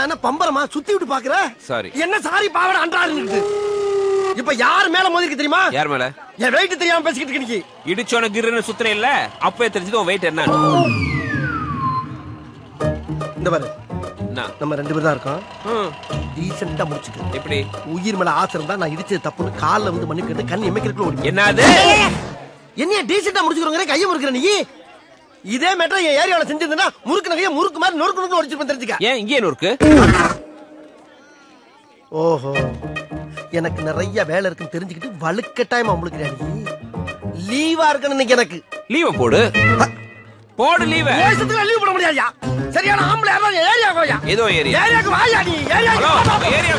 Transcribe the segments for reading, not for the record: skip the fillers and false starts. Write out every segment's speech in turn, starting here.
நான் என்ன பம்பரமா சுத்தி விட்டு பாக்குற? சாரி. என்ன சாரி பாவட அன்றாருன்னு. இப்ப யார் மேல மோதிருக்கு தெரியுமா? யார் மேல? என் வெயிட் தெரியாம பேசிக்கிட்டு இருக்க நீ. இடிச்சோன கிருன்னு சுத்துறே இல்ல, அப்பவே தெரிஞ்சது உன் வெயிட் என்ன. இந்த பாரு, நம்ம 2 பேர் தான் இருக்கோம். டீசென்ட்டா முடிச்சுக்க. எப்படி? உயிர் மேல ஆசை இருந்தா நான் இடிச்சது தப்புன்னு கால்ல வந்து மன்னிப்பு கேட்டு கண் எமைக்கிறதுக்குள்ள ஓடி. என்னது? என்னைய டீசென்ட்டா முடிச்சுக்கிறோங்க, கையை முறுக்குற நீ. இதே மேட்டர் என் ஏரியாவில் செஞ்சிருந்தா முறுக்கு நகையை முறுக்கு மாதிரி நொறுக்கு ஒடிச்சிருப்பேன் தெரிஞ்சுக்க. ஏன் இங்கே நொறுக்கு? ஓஹோ, எனக்கு நிறைய வேலை இருக்குன்னு தெரிஞ்சுக்கிட்டு வலுக்கட்டாயமா உங்களுக்கு லீவா இருக்குன்னு இன்னைக்கு எனக்கு. லீவ போடு போடு லீவ. லீவ் போட முடியாதுயா. சரியான ஆம்பளை யாரா ஏரியா கோயா? ஏதோ ஏரியா. ஏரியாக்கு வாயா நீ. ஏரியா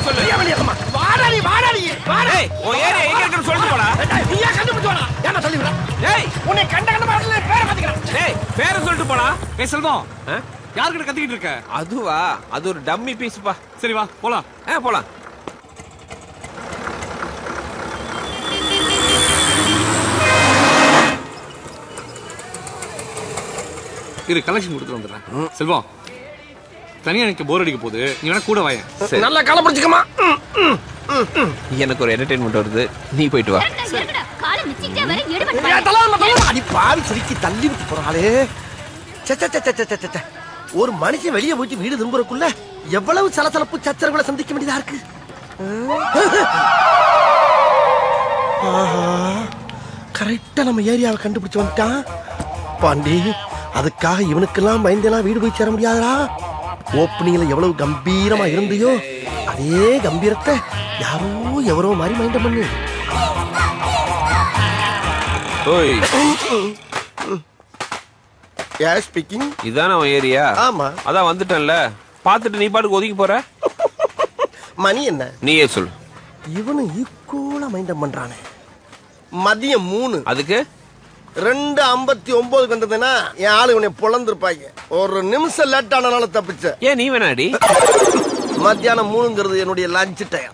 சொல்லு. வாடா நீ வாடா. ஓ ஏரியா எங்க இருக்குன்னு சொல்லிட்டு போடா. நீயா கண்டுபிடிச்சு வாடா. ஏமா சொல்லி விடுற? டேய் உன்னை கண்ட பாடல பேரை மாத்திக்கிறேன். டேய் பேரை சொல்லிட்டு போடா. செல்வம், யார்கிட்ட கத்திக்கிட்டு இருக்க? அதுவா, அது ஒரு டம்மி பீஸ்ப்பா. சரி வா போலாம். போலாம். இரு, கலெக்ஷன் கொடுத்து வந்துடுறேன். செல்வம், தனியா எனக்கு போர் அடிக்க போகுது, நீ வேணா கூட வாயேன். நல்லா கால பிடிச்சுக்கமா. எனக்கு ஒரு என்டர்டெயின்மெண்ட் வருது, நீ போயிட்டு வா. பாவி சிரிக்கி தள்ளி விட்டு போறாளே. ஒரு மனுஷன் வெளியே போயிட்டு வீடு திரும்புறக்குள்ள எவ்வளவு சலசலப்பு சச்சரவுகளை சந்திக்க வேண்டியதா இருக்கு. கரெக்டா நம்ம ஏரியாவை கண்டுபிடிச்சு வந்துட்டான் பாண்டி. அதுக்காக இவனுக்கெல்லாம் பயந்தெல்லாம் வீடு போய் சேர முடியாதா? ஓப்பனிங்ல எவ்வளவு கம்பீரமா இருந்தியோ அதே கம்பீரத்தை யாரோ எவரோ மாதிரி மைண்ட பண்ணு. இதான உன் ஏரியா? ஆமா. அதான் வந்துட்டேன்ல, பாத்துட்டு நீ பாட்டுக்கு ஒதுக்கி போற. மணி என்ன? நீயே சொல்லு. இவனு ஈக்குவலா மைண்டம் பண்றானே. மதியம் 3. அதுக்கு 2:59 வந்ததுன்னா என் ஆளு உன்னை பொழந்திருப்பாங்க. ஒரு நிமிஷம் லேட் ஆனால தப்பிச்ச. ஏன் நீ வேணாடி? மத்தியானம் 3ங்கிறது என்னுடைய லஞ்ச் டைம்.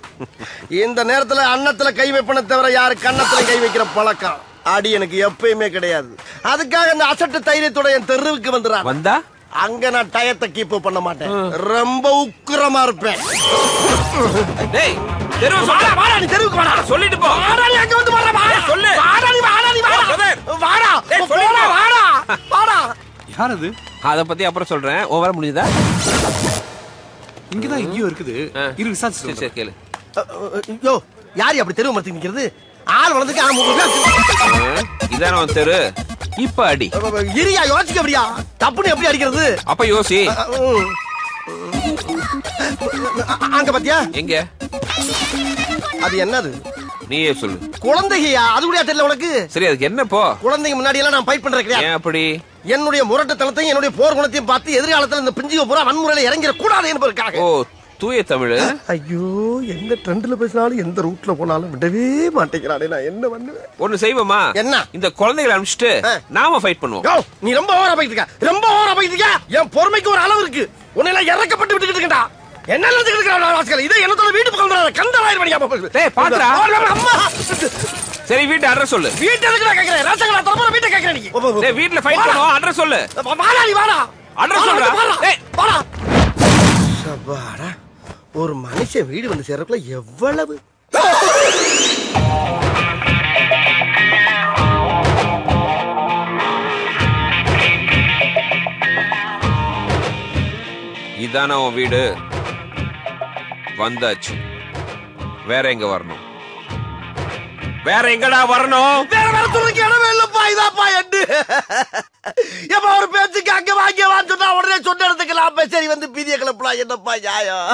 இந்த நேரத்துல அன்னத்துல கை வைப்பன தவிர யாரு கன்னத்துல கை வைக்கிற பழக்கம் அடி எனக்கு எப்பயுமே கிடையாது. அதுக்காக அந்த அசட்டு தைரியத்தோட என் தெருவுக்கு வந்துடுறான். வந்தா அங்க நான் டயத்தை கீப் பண்ண மாட்டேன், ரொம்ப உக்கிரமா இருப்பேன். டேய் தெருவு வாடா வாடா, நீ தெருவுக்கு வாடா சொல்லிட்டு போ. வாடா நீ அங்க வந்து வாடா வாடா சொல்லு. வாடா நீ வாடா நீ வாடா வாடா. டேய் சொல்லுடா வாடா வாடா. யார் அது? அத பத்தி அப்புறம் சொல்றேன். ஓவரா முடியுதா? இங்க தான் எங்கயோ இருக்குது. இரு விசாரிச்சு சரி கேளு. யோ யார் அப்படி தெருவு மரத்துக்கு நிக்கிறது? ஆள் வளர்ந்துக்கு இதான உன் தெரு. இப்ப அடி. இரியா யோசிக்க அப்படியா? தப்புன்னு எப்படி அடிக்கிறது? அப்ப யோசி. அங்க பாத்தியா? எங்க? அது என்னது? நீயே சொல்லு. குழந்தையா? அது கூட தெரியல உனக்கு? சரி அதுக்கு என்ன போ? குழந்தைங்க முன்னாடி எல்லாம் நான் ஃபைட் பண்றேன் கிடையாது. ஏன் அப்படி? என்னுடைய முரட்டுத்தனத்தையும் என்னுடைய போர் குணத்தையும் பார்த்து எதிர்காலத்துல இந்த பிஞ்சுக பூரா வன்முறையில இறங்கிட கூடாது என்பதற்காக. ஓ தூய தமிழ். ஐயோ எந்த ட்ரெண்ட்ல பேசினாலும் எந்த ரூட்ல போனாலும் விடவே மாட்டேங்கிறானே. நான் என்ன பண்ணுவேன்? ஒண்ணு செய்வோமா? என்ன? இந்த குழந்தைகளை அனுப்பிச்சிட்டு நாம ஃபைட் பண்ணுவோம். நீ ரொம்ப ஓவரா போயிட்டு இருக்க, ரொம்ப ஓவரா போயிட்டு இருக்க. என் பொறுமைக்கு ஒரு அளவு இருக்கு. உன்னை எல்லாம் இறக்கப்பட்டு விட்டுக்கிட்டு இருக்கா. என்ன நினைச்சுக்கிட்டு இருக்கா? இதை என்னத்தோட வீட்டு பக்கம் வராத கந்தராயிரம் மணியா. டேய் பாத்துடா. அம்மா சரி வீட்டு அட்ரஸ் சொல்லு. வீட்டு எதுக்கு நான் கேக்குறேன்? ராசங்களா தரப்புற வீட்டை கேக்குறேன் நீ. டேய் வீட்ல ஃபைட் பண்ணுவோம், அட்ரஸ் சொல்லு. வாடா நீ வாடா. அட்ரஸ் சொல்றா. டேய் வாடா. சபாடா. ஒரு மனுஷன் வீடு வந்து சேர்றதுக்குள்ள எவ்வளவு இதான உன் வீடு. வந்தாச்சு. வேற எங்க வரணும்? வேற எங்கடா வரணும்? வேற வரத்துக்கு இடமே இல்லப்பா. இதாப்பா எட்டு எப்ப ஒரு பேச்சுக்கு அங்க வாங்கியவான்னு சொன்னா உடனே சொன்ன இடத்துக்கு சரி வந்து பீதிய கிளப்பலாம். என்னப்பா நியாயம்?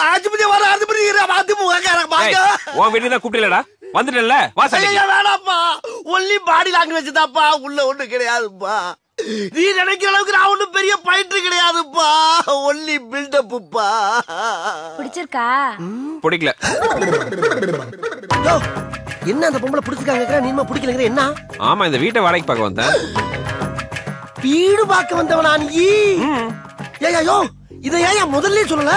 ஆஜிபதி வர ஆஜிபதி உன் வீட்டுக்கு தான் கூப்பிடலடா. வந்துட்டல வாசல். வேணாப்பா, ஒன்லி பாடி லாங்குவேஜ் தான்ப்பா, உள்ள ஒண்ணு கிடையாதுப்பா. நீ நினைக்கிற அளவுக்கு நான் ஒண்ணும் பெரிய பயிற்று கிடையாதுப்பா, ஒன்லி பில்டப்புப்பா. பிடிச்சிருக்கா? பிடிக்கல. என்ன அந்த பொம்பளை பிடிச்சிருக்காங்க? நீமா பிடிக்கலங்கிற என்ன? ஆமா இந்த வீட்டை வாடகைக்கு பார்க்க வந்தேன். வீடு பார்க்க வந்தவனா நீ? ஏய்யோ இதை ஏன் முதல்ல சொல்லல?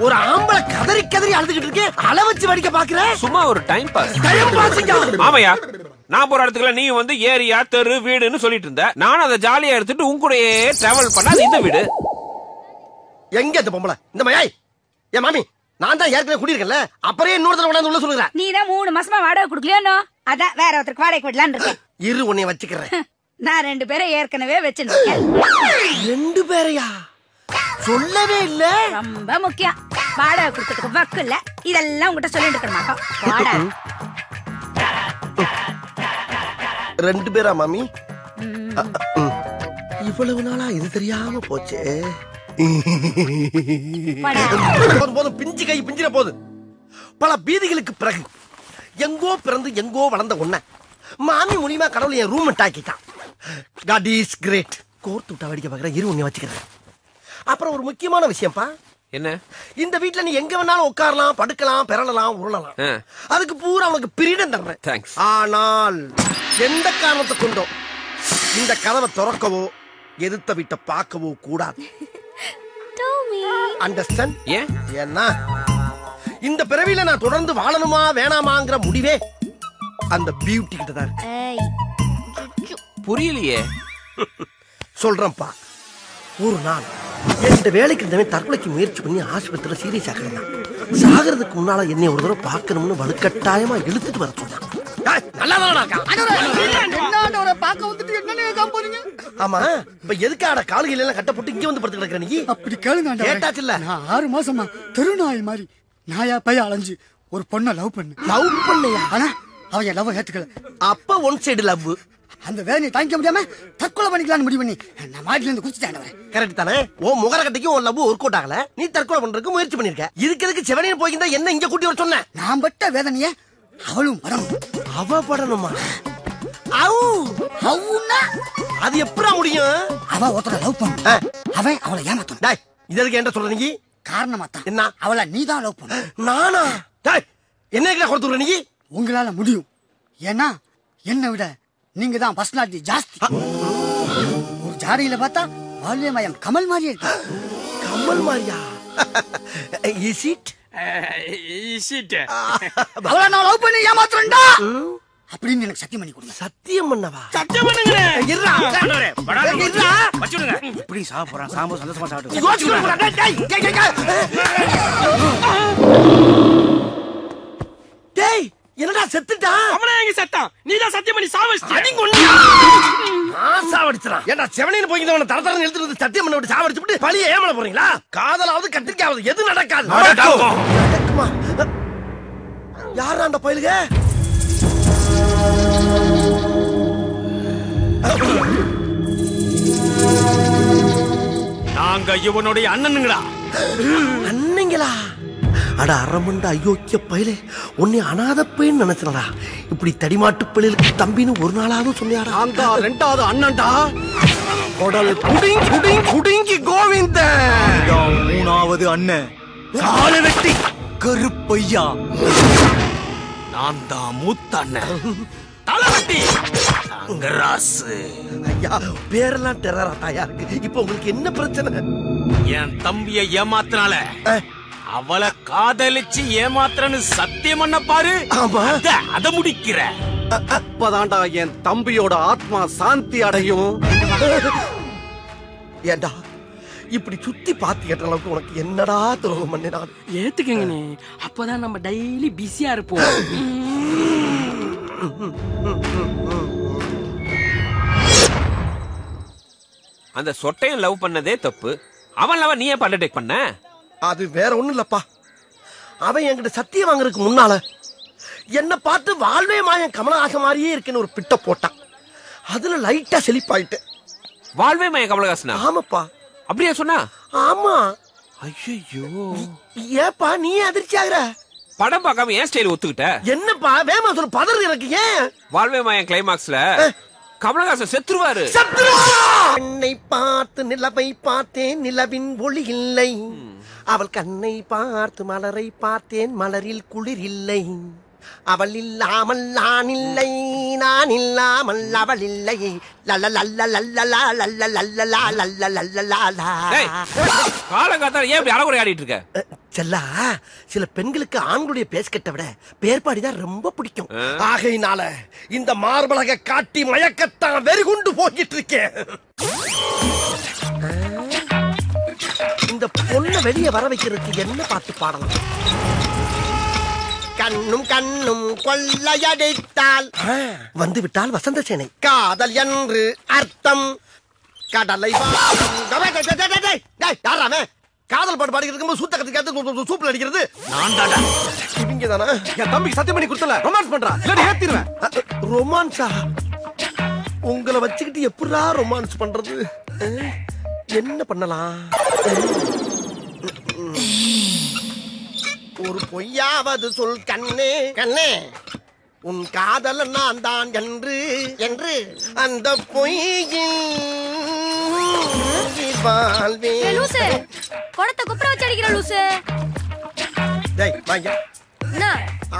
ஒரு ஆம்பளை கதறி கதறி அழுதுகிட்டு இருக்கேன், அள வச்சு வடிக்க பாக்குற? சும்மா ஒரு டைம் பாஸ். டைம் பாஸ்ங்க. ஆமாயா, நான் போற இடத்துக்குள்ள நீ வந்து ஏரியா தெரு வீடுன்னு சொல்லிட்டு இருந்த. நானும் அதை ஜாலியா எடுத்துட்டு உன் கூடயே டிராவல் பண்ணா இந்த வீடு. எங்க இந்த பொம்பளை இந்த மயாய் என் மாமி நான் தான் ஏற்கனவே குடியிருக்கேன்ல அப்புறம் இன்னொரு தடவை கொண்டாந்து உள்ள சொல்லுறேன். நீ தான் 3 மாசமா வாடகை கொடுக்கலையோ, அதான் வேற ஒருத்தருக்கு வாடகை விடலான்னு இருக்கேன். இரு உன்னை வச்சுக்கிறேன். நான் 2 பேரை ஏற்கனவே வச்சிருக்கேன். 2 பேரையா? சொல்லவே இல்ல. ரொம்ப முக்கியம். வாடகை கொடுத்ததுக்கு வக்கு இல்ல. இதெல்லாம் உங்ககிட்ட சொல்லிட்டு இருக்க மாட்டோம். வாடகை 2 பேரா மாமி? இவ்வளவு நாளா இது தெரியாம போச்சே. போதும் பிஞ்சு கை பிஞ்சிர போது. பல பீதிகளுக்கு பிறகு எங்கோ பிறந்து எங்கோ வளர்ந்த உன்னை மாமி மூலியமா கடவுள் என் ரூம் ஆக்கிட்டான். God is great. கோர்த்து விட்டா வடிக்க பாக்குற இரு உன்னை வச்சுக்கிறேன். அப்புறம் ஒரு முக்கியமான விஷயம்ப்பா. என்ன? இந்த வீட்டுல நீ எங்க வேணாலும் உட்காரலாம், படுக்கலாம், பெறலாம், உருளலாம். அதுக்கு பூரா உனக்கு பிரீடம் தர்றேன். தேங்க்ஸ். ஆனால் எந்த காரணத்தை கொண்டோ இந்த கதவை திறக்கவோ எதிர்த்த வீட்டை பார்க்கவோ கூடாது. அண்டர்ஸ்டாண்ட்? ஏன்னா இந்த பிறவியில நான் தொடர்ந்து வாழணுமா வேணாமாங்கிற முடிவே அந்த பியூட்டி கிட்ட தான் இருக்கு. புரியலையே. சொல்றேன்ப்பா. ஒரு நாள் என்கிட்ட வேலைக்கு இருந்தவன் தற்கொலைக்கு முயற்சி பண்ணி ஆஸ்பத்திரியில சீரியஸ் ஆகிறான். சாகிறதுக்கு முன்னால என்னை ஒரு தடவை பார்க்கணும்னு வலுக்கட்டாயமா இழுத்துட்டு வர சொன்னான். ஆமா இப்ப எதுக்காட கால்கள் எல்லாம் கட்டப்பட்டு இங்க வந்து படுத்து கிடக்குற நீ? அப்படி கேளுங்க. கேட்டாச்சுல்ல. நான் 6 மாசமா தெருநாய் மாதிரி நாயா பைய அலைஞ்சு ஒரு பொண்ணை லவ் பண்ணையா? ஆனா அவன் என் லவ் ஏத்துக்கல. அப்ப ஒன் சைடு லவ். அந்த வேலையை தாங்கிக்க முடியாம தற்கொலை பண்ணிக்கலாம்னு முடிவு பண்ணி நான் மாட்டில இருந்து குதிச்சிட்டேன். கரெக்ட் தானே? ஓ முகர கட்டிக்கும் ஒரு லவ் ஒர்க் அவுட் ஆகல. நீ தற்கொலை பண்றதுக்கு முயற்சி பண்ணிருக்க. இதுக்கு எதுக்கு செவனியன் போயிருந்தா என்ன இங்க கூட்டி வர சொன்ன? நான் பட்ட வேதனைய அவளும் படணும். அவ படணுமா? அது எப்படா முடியும்? அவ ஒருத்தர லவ் பண்ண அவன் அவளை ஏமாத்தணும். டேய் இதற்கு என்ன சொல்ற நீ? காரணமா தான் என்ன? அவளை நீதான் லவ் பண்ண. நானா? டேய் என்ன கொடுத்துற நீ? உங்களால முடியும். ஏன்னா என்னை விட நீங்க தான் பர்சனாலிட்டி ஜாஸ்தி. ஒரு ஜாடையில பார்த்தா வால்யமயம் கமல் மாதிரியே இருக்கு. கமல் மாதிரியா? Is it? அவளை நான் லவ் பண்ணி ஏமாத்துறேன்டா அப்படின்னு எனக்கு சத்தியம் பண்ணி கொடுங்க. சத்தியம் பண்ணவா? சத்தியம் பண்ணுங்க. இருடா. இருடா. வச்சுடுங்க. இப்படி சாப்பிடுறான் சாம்பு சந்தோஷமா சாப்பிட்டு. டேய் என்னடா செத்துட்டா? அவனே எங்க செத்தான்? நீதான் சத்தியம் பண்ணி சாவடிச்சிட்ட. அடி கொன்னியா? நான் சாவடிச்சறா. ஏண்டா செவனின்னு போயிங்கவன தரதரன்னு இழுத்துட்டு வந்து சத்தியம் பண்ணி விட்டு சாவடிச்சு விட்டு பழிய ஏமல போறீங்களா? காதலாவது கத்திரிக்காவது எது நடக்காது. நடக்குமா? யாரா அந்த பயலுக? நாங்க இவனுடைய அண்ணனுங்கடா. அண்ணங்களா? அட அரமண்ட அயோக்கிய பயலே, உன்னை அனாத பையன் நினைச்சனடா. இப்படி தடிமாட்டு பிள்ளைகளுக்கு தம்பின்னு ஒரு நாளாவது சொன்னியாடா? அந்த 2வது அண்ணன்டா. கொடல் குடிங்கி குடிங்கி குடிங்கி கோவிந்த. 3வது அண்ணன் கால வெட்டி கருப்பையா. நான் தான் மூத்த அண்ணன் தலைவட்டி தங்கராசு. ஐயா பேரெல்லாம் டெரராட்டாயா இருக்கு. இப்போ உங்களுக்கு என்ன பிரச்சனை? என் தம்பியை ஏமாத்தினால அவளை காதலிச்சு ஏமாத்துறன்னு சத்தியம் பண்ண பாரு. அத முடிக்கிற. அப்பதான்டா என் தம்பியோட ஆத்மா சாந்தி அடையும். ஏண்டா இப்படி சுத்தி பாத்து கேட்ட அளவுக்கு உனக்கு என்னடா துரோகம் பண்ணினான்? ஏத்துக்கங்கண்ணே, அப்பதான் நம்ம டெய்லி பிஸியா இருப்போம். அந்த சொட்டையன் லவ் பண்ணதே தப்பு. அவன் லவ் நீ ஏன் அண்டர்டேக் பண்ண? அது வேற ஒண்ணும் இல்லப்பா. அவன் என்கிட்ட சத்தியம் வாங்குறதுக்கு முன்னால என்ன பார்த்து வாழ்வே மாயன் கமலஹாசன் மாதிரியே இருக்குன்னு ஒரு பிட்ட போட்டான். அதுல லைட்டா செழிப்பாயிட்டு. வாழ்வே மாயன் கமலஹாசனா? ஆமாப்பா. அப்படியா சொன்னா? ஆமா. ஐயோ ஏப்பா நீ அதிர்ச்சி ஆகுற? படம் பார்க்காம ஏன் ஸ்டைல் ஒத்துக்கிட்ட? என்னப்பா வேமா சொல்ல பதறு எனக்கு. ஏன் வாழ்வே மாயன் கிளைமாக்ஸ்ல கமலஹாசன் செத்துருவாரு. என்னை பார்த்து நிலவை பார்த்தேன், நிலவின் ஒளி இல்லை. அவள் கண்ணை பார்த்து மலரை பார்த்தேன், மலரில் குளிர் இல்லை. அவள் இல்லாமல் நான் இல்லை, நான் இல்லாமல் அவள் இல்லை. காலங்காத்தால ஏன் அறகுறை ஆடிட்டு இருக்க? செல்லா, சில பெண்களுக்கு ஆண்களுடைய பேஸ்கட்டை விட பேர்பாடிதான் ரொம்ப பிடிக்கும். ஆகையினால இந்த மார்பலக காட்டி மயக்கத்தான் வெறி கொண்டு போகிட்டு இருக்கேன். இந்த இந்த பொண்ணை வெளியே வர வைக்கிறதுக்கு என்ன பாட்டு பாடலாம்? கண்ணும் கண்ணும் கொள்ளையடித்தால் வந்து விட்டால் வசந்த சேனை காதல் என்று அர்த்தம் கடலை யாராமே காதல் பாட்டு பாடி இருக்கும்போது சூத்த கத்துக்காத்து சூப்பில் அடிக்கிறது நான் தாடா. இவங்க தானே என் தம்பிக்கு சத்தியம் பண்ணி கொடுத்தல ரொமான்ஸ் பண்றா இல்ல ஏத்திடுவேன். ரொமான்ஸா? உங்களை வச்சுக்கிட்டு எப்படா ரொமான்ஸ் பண்றது? என்ன பண்ணலாம்? ஒரு பொய்யாவது சொல் கண்ணே கண்ணே உன் காதல் நான் தான் என்று என்று அந்த பொய்யில் லூசு கொடத்தை குப்புற வச்சு அடிக்கிற லூசு. டேய் வாங்க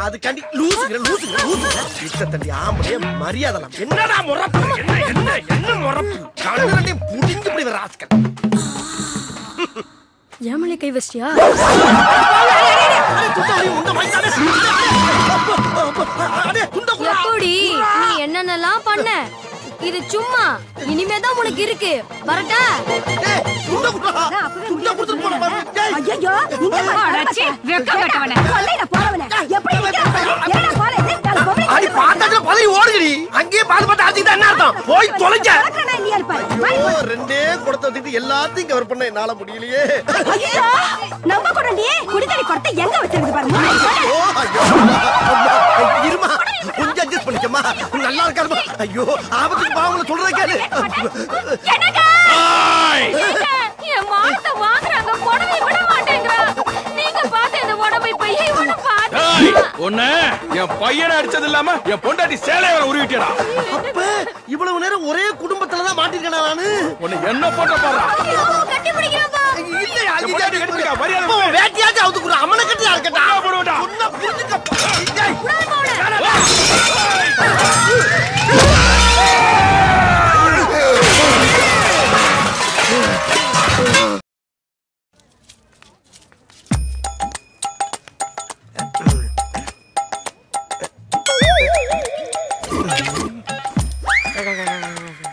அது கண்டி லூசுங்கற லூசுங்கற லூசுங்கற இத்த தண்டி ஆம்பளே மரியாதை என்னடா முறப்பு என்ன முறப்பு கண்ணே புடிஞ்சு இப்படி வர ஆஸ்கல் ஏமலே கை வச்சியா? எப்படி நீ என்னென்னலாம் பண்ண? இது சும்மா இனிமேதான் உனக்கு இருக்கு. வரட்டா? அங்கேயே பால் பார்த்து அடிச்சுக்கிட்டா என்ன அர்த்தம்? போய் தொலைங்க. ரெண்டே குடத்தை வச்சுட்டு எல்லாத்தையும் கவர் பண்ண என்னால முடியலையே. நம்ம கூட நீ குடிதடி கொடுத்து எங்க வச்சிருக்கு பாருங்க. இருமா கொஞ்சம் அட்ஜஸ்ட் பண்ணிக்கமா நல்லா இருக்காருமா. ஐயோ ஆபத்துக்கு பாவங்கள சொல்றத கேளு. என் மானத்தை வாங்குறாங்க புடவை விட மாட்டேங்கிறான். நீங்க பார்த்து இந்த புடவை பையை இவனை பார்த்து ஒண்ணு என் பையனை அடிச்சது இல்லாம என் பொண்டாட்டி சேலைய உருவிட்டா. அப்ப இவ்வளவு நேரம் ஒரே குடும்பத்துல தான் மாட்டிருக்கேன் நானு. உன்னை என்ன போட்ட பாரு. கட்டி பிடிக்கிறப்பா. இல்லையா பொண்டாட்டி எடுத்துக்க மரியாதை வேட்டியாச்சு அவுத்துக்குற அம்மனை கட்டி இருக்கட்டா. போடுடா. சொன்னா புரிஞ்சுக்க.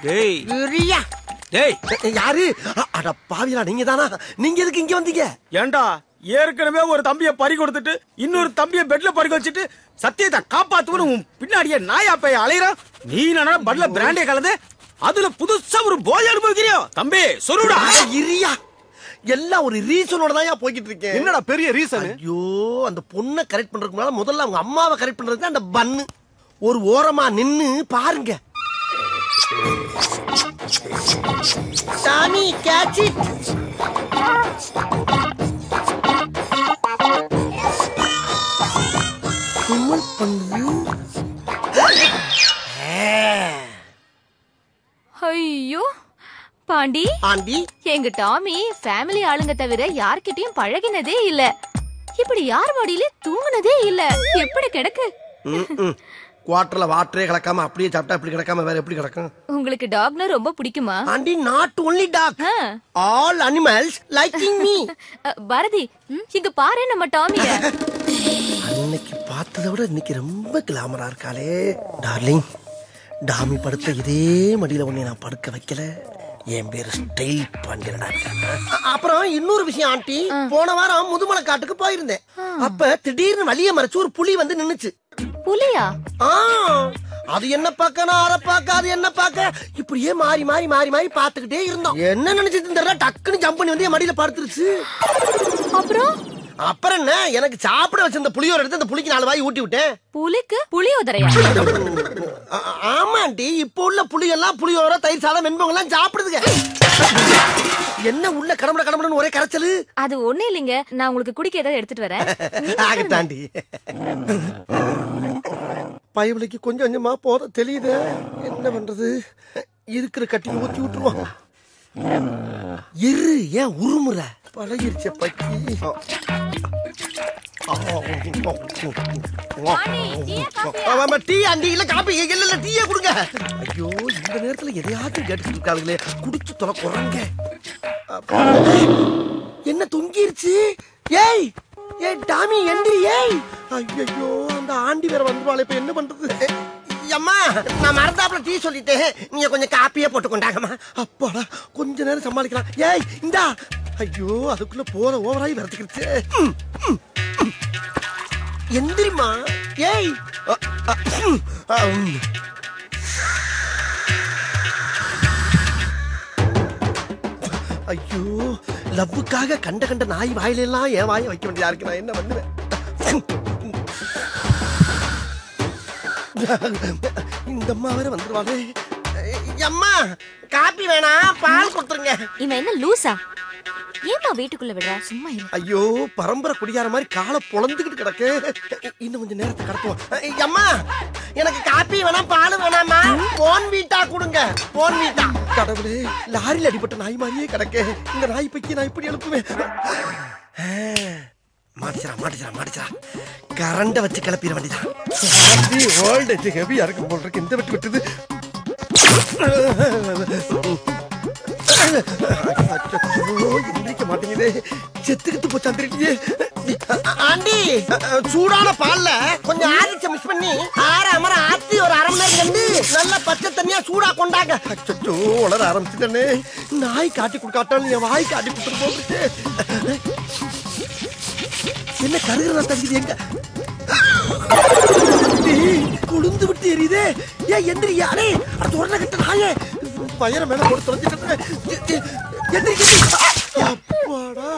டேய் டேய் யாரு? அட பாவியா நீங்க தானா? நீங்க எதுக்கு இங்க வந்தீங்க? ஏண்டா ஏற்கனவே ஒரு தம்பிய பறி கொடுத்துட்டு இன்னொரு தம்பிய பெட்ல பறி வச்சுட்டு சத்தியத்தை காப்பாத்துவனு உன் பின்னாடியே நாயா பைய அலையற. நீ என்ன பட்ல பிராண்டே கலந்து அதுல புதுசா ஒரு போய் அனுபவிக்கிறியோ? தம்பி சொல்லுடா. இரியா எல்லாம் ஒரு ரீசனோட தான் போய்கிட்டு இருக்கேன். என்னடா பெரிய ரீசன்? ஐயோ அந்த பொண்ணை கரெக்ட் பண்றதுக்கு முன்னால முதல்ல அவங்க அம்மாவை கரெக்ட் பண்றதுக்கு அந்த பன்னு ஒரு ஓரமா நின்னு பாருங்க. சாமி கேட்ச் இட். குமல் பண்ணுது. ஐயோ பாண்டி ஆண்டி எங்க டாமி ஃபேமிலி ஆளுங்க தவிர யார்கிட்டயும் பழகினதே இல்ல. இப்படி யார் மடியில தூங்குனதே இல்ல. எப்படி கிடக்கு? குவார்டர்ல வாட்டரே கலக்காம அப்படியே சாப்பிட்டா இப்படி கிடக்காம வேற எப்படி கிடக்கும்? உங்களுக்கு டாக்னா ரொம்ப பிடிக்குமா? Aunty not only dog all animals liking me. Bharathi இங்க பாரு நம்ம டாமிய. அன்னைக்கு பார்த்ததை விட இன்னைக்கு ரொம்ப கிளாமரா இருக்காளே. டார்லிங் டாமி படுத்த இதே மடியில உன்னை நான் படுக்க வைக்கல. என் பேரு ஸ்டைல் பாண்டியனடா. அப்புறம் இன்னொரு விஷயம் ஆண்டி, போன வாரம் முதுமலை காட்டுக்கு போயிருந்தேன். அப்ப திடீர்னு வழிய மறைச்சு ஒரு புலி வந்து நின்னுச்சு. புலியா? அது என்ன பாக்க நான் அரை பாக்க அது என்ன பாக்க இப்படியே மாறி மாறி மாறி மாறி பாத்துக்கிட்டே இருந்தோம். என்ன நினைச்சது தெரியல, டக்குன்னு ஜம்ப் பண்ணி வந்து என் மடியில படுத்துருச்சு. அப்புறம் என்ன, எனக்கு சாப்பிட வச்சிருந்த புளியோர எடுத்து அந்த புளிக்கு 4 வாய் ஊட்டி விட்டேன். புலிக்கு புளியோதரையா? ஆமாண்டி, இப்ப உள்ள புளியெல்லாம் புளியோர தயிர் சாதம் வெண்பொங்கல் எல்லாம் சாப்பிடுதுங்க. என்ன உள்ள கடம்பட கடம்படன்னு ஒரே கரைச்சலு. அது ஒண்ணு இல்லைங்க, நான் உங்களுக்கு குடிக்க ஏதாவது எடுத்துட்டு வரேன். ஆகட்டாண்டி. பயவலிக்கு கொஞ்சம் கொஞ்சமா போத தெரியுது. என்ன பண்றது, இருக்கிற கட்டி ஊத்தி விட்டுருவோம். இரு, ஏன் உருமுற? பழகிருச்ச பக்கி. டீ ஆண்டி இல்ல காப்பி இல்ல டீயே கொடுங்க. ஐயோ இந்த நேரத்துல எதையாச்சும் கேட்டுட்டு இருக்காங்களே, குடிச்சு தொலை குறங்க. என்ன தொங்கிருச்சு? ஏய் ஏய் டாமி எந்திரி. ஏய் ஐயோ அந்த ஆண்டி வேற வந்துருவாளே, இப்ப என்ன பண்றது? அம்மா நான் மறந்தாப்புல டீ சொல்லிட்டேன், நீங்க கொஞ்சம் காப்பியே போட்டு கொண்டாங்கம்மா. அப்பாடா கொஞ்ச நேரம் சமாளிக்கலாம். ஏய் இந்தா ஐயோ அதுக்குள்ள போத ஓவராய் வரத்துக்கிடுச்சு. எந்திரிமா. ஏய் ஐயோ லவ்வுக்காக கண்ட கண்ட நாய் வாயிலெல்லாம் என் வாயை வைக்க வேண்டியதா இருக்கு. நான் என்ன பண்ணுவேன்? இந்த அம்மா வேற வந்துருவாளே. அம்மா காப்பி வேணாம், பால் கொடுத்துருங்க. இவன் என்ன லூசா? ஏமா வீட்டுக்குள்ள விடுற? சும்மா இரு. ஐயோ பரம்பரை குடியார மாதிரி காலை பொளந்துக்கிட்டு கிடக்கு. இன்னும் கொஞ்சம் நேரத்தை கடத்துவோம். அம்மா எனக்கு காப்பி வேணாம், பால் வேணாமா, போன் வீட்டா கொடுங்க. போன் வீட்டா. கடவுளே, லாரியில் அடிப்பட்ட நாய் மாதிரியே கிடக்கு. இந்த நாய் பைக்கி நான் இப்படி எழுப்புவேன். மாட்டிச்சா கரண்ட வச்சு கிளப்பிட வேண்டியதான். ஓல்டேஜ் ஹெவியா இருக்கும் போல் இருக்கு. இந்த விட்டு விட்டுது. எந்திரிக்க மாட்டேங்குது. செத்துக்கிட்டு போச்சாந்திரியே. ஆண்டி சூடான பால்ல கொஞ்சம் ஆரிச்ச மிஸ் பண்ணி ஆற ஆத்தி ஒரு அரை மணி நேரம் கண்டு நல்ல பச்சை தண்ணியா சூடா கொண்டாங்க. அச்சோ உளர ஆரம்பிச்சுட்டே. நாய் காட்டி கொடுக்காட்டாலும் என் வாய் காட்டி கொடுத்துட்டு போகுது. என்ன கருகிற தகுதி எங்க கொழுந்து விட்டு எரியுதே. ஏன் எந்திரியா? அடே அடுத்த உடனே கட்ட நாயே பயிர மேல போட்டு தொலைஞ்சிட்டு. அப்பாடா.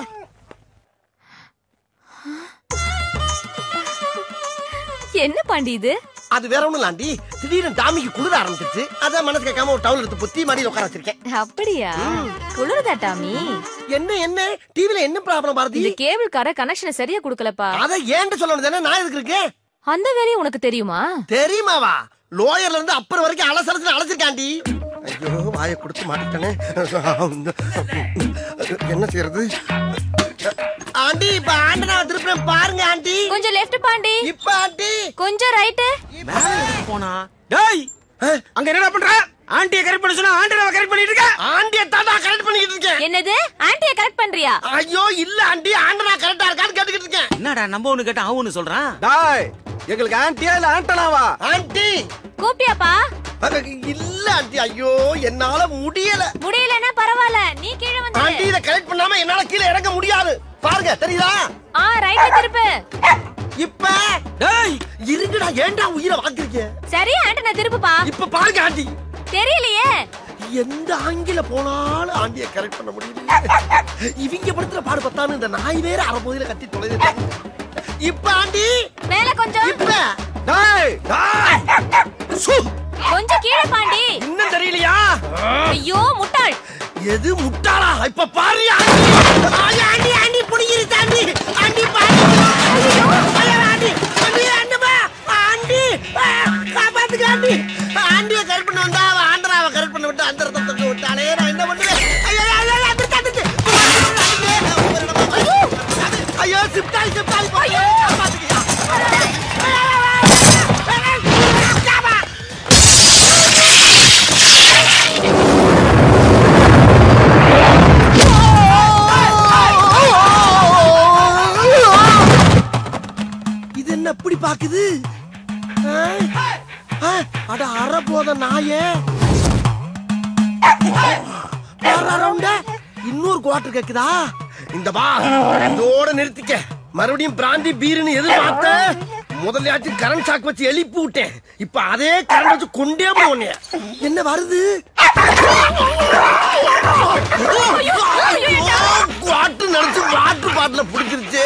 என்ன பாண்டி இது? அது வேற ஒண்ணும் இல்லாண்டி, திடீர்னு டாமிக்கு குளிர ஆரம்பிச்சிருச்சு. அதான் மனசு கேட்காம ஒரு டவுல் எடுத்து பொத்தி மாடியில் உட்கார வச்சிருக்கேன். அப்படியா? குளிருதா டாமி? என்ன டிவில என்ன ப்ராப்ளம் பாரதி? இந்த கேபிள் கார கனெக்ஷனை சரியா குடுக்கலப்பா. அத ஏன்ட்டு சொல்லணும் தானே, நான் எதுக்கு இருக்கேன்? அந்த வேலையும் உனக்கு தெரியுமா? தெரியுமாவா? லோயர்ல இருந்து அப்பர் வரைக்கும் அலசலத்துல அழைச்சிருக்காண்டி. ஐயோ வாயை கொடுத்து மாட்டிட்டானே. என்ன செய்யறது? ஆண்டி இப்ப ஆண்டனா திருப்பி பாருங்க ஆண்டி. கொஞ்சம் லெஃப்ட் பாண்டி. இப்ப ஆண்டி கொஞ்சம் ரைட். போனா டேய் அங்க என்னடா பண்ற? ஆண்டியை கரெக்ட் பண்ண சொன்னா ஆண்டனாவை கரெக்ட் பண்ணிட்டு இருக்க. ஆண்டியை தாண்டா கரெக்ட் பண்ணிட்டு இருக்கேன். என்னது? ஆண்டியை கரெக்ட் பண்றியா? ஐயோ இல்ல ஆண்டி, ஆண்டனா கரெக்டா இருக்கான்னு கேட்டுக்கிட்டு இருக்கேன். என்னடா நம்ம ஒண்ணு கேட்டா அவன் ஒண்ணு சொல்றான். டேய் எங்களுக்கு ஆண்டியா இல்ல ஆண்டனாவா? ஆண்டி கூப்பிட்டியாப்பா? இல்ல ஆண்டி, ஐயோ என்னால முடியலன்னா பரவாயில்ல, நீ கீழே வந்து. ஆண்டி இத கரெக்ட் பண்ணாம என்னால கீழே இறங்க முடியாது. பாருங்க தெரியுதா? ரைட் திருப்பு. இப்ப டேய் இருங்கடா, ஏன்டா உயிரை வாங்குறீங்க? சரி ஆண்டனா திருப்புப்பா. இப்ப பாருங்க ஆண்டி. தெரியலையே. எந்த ஆங்கில போனாலும் ஆண்டியை கரெக்ட் பண்ண முடியல. இவங்க படுத்துற பாடு பத்தானு இந்த நாய் வேற அரைபோதில கட்டி தொலைது. இப்ப ஆண்டி மேல கொஞ்சம். இப்ப டேய் கொஞ்சம் கீழே பாண்டி. இன்னும் தெரியலையா? ஐயோ முட்டாள். எது முட்டாளா? இப்ப பாரு ஆண்டி. ஆண்டி ஆண்டி புடிங்கிரு தாண்டி. ஆண்டி பாரு. ஐயோ ஆண்டி ஆண்டி ஆண்டி காப்பாத்துங்க ஆண்டி. ஆண்டியை கரெக்ட் பண்ண வந்தா ஆண்டராவை கரெக்ட் பண்ண விட்டு அந்த ரத்தத்தை விட்டாலே நான் என்ன பண்ணுவேன்? ஐயோ ஐயோ சிப்டாய் ஐயோ காப்பாத்துங்க. இது என்ன அப்படி பாக்குது? அட அற போத நாயே. இன்னொரு குவார்டர் கேக்குதா? இந்த பா இதோட நிறுத்திக்க. மறுபடியும் பிராந்தி பீருன்னு எதிர்பார்த்த முதல்ல கரண்ட் ஷாக் வச்சு எழுப்பி விட்டேன். இப்ப அதே கரண்ட் வச்சு கொண்டே போனே. என்ன வருது? குவார்டர் நினைச்சு வாட்டர் பாட்டில புடிச்சிருச்சு.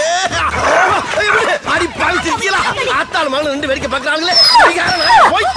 அடி பாவி சிரிக்கலாம். ஆத்தாள் மகன் ரெண்டு வேடிக்கை பாக்குறாங்களே. போய்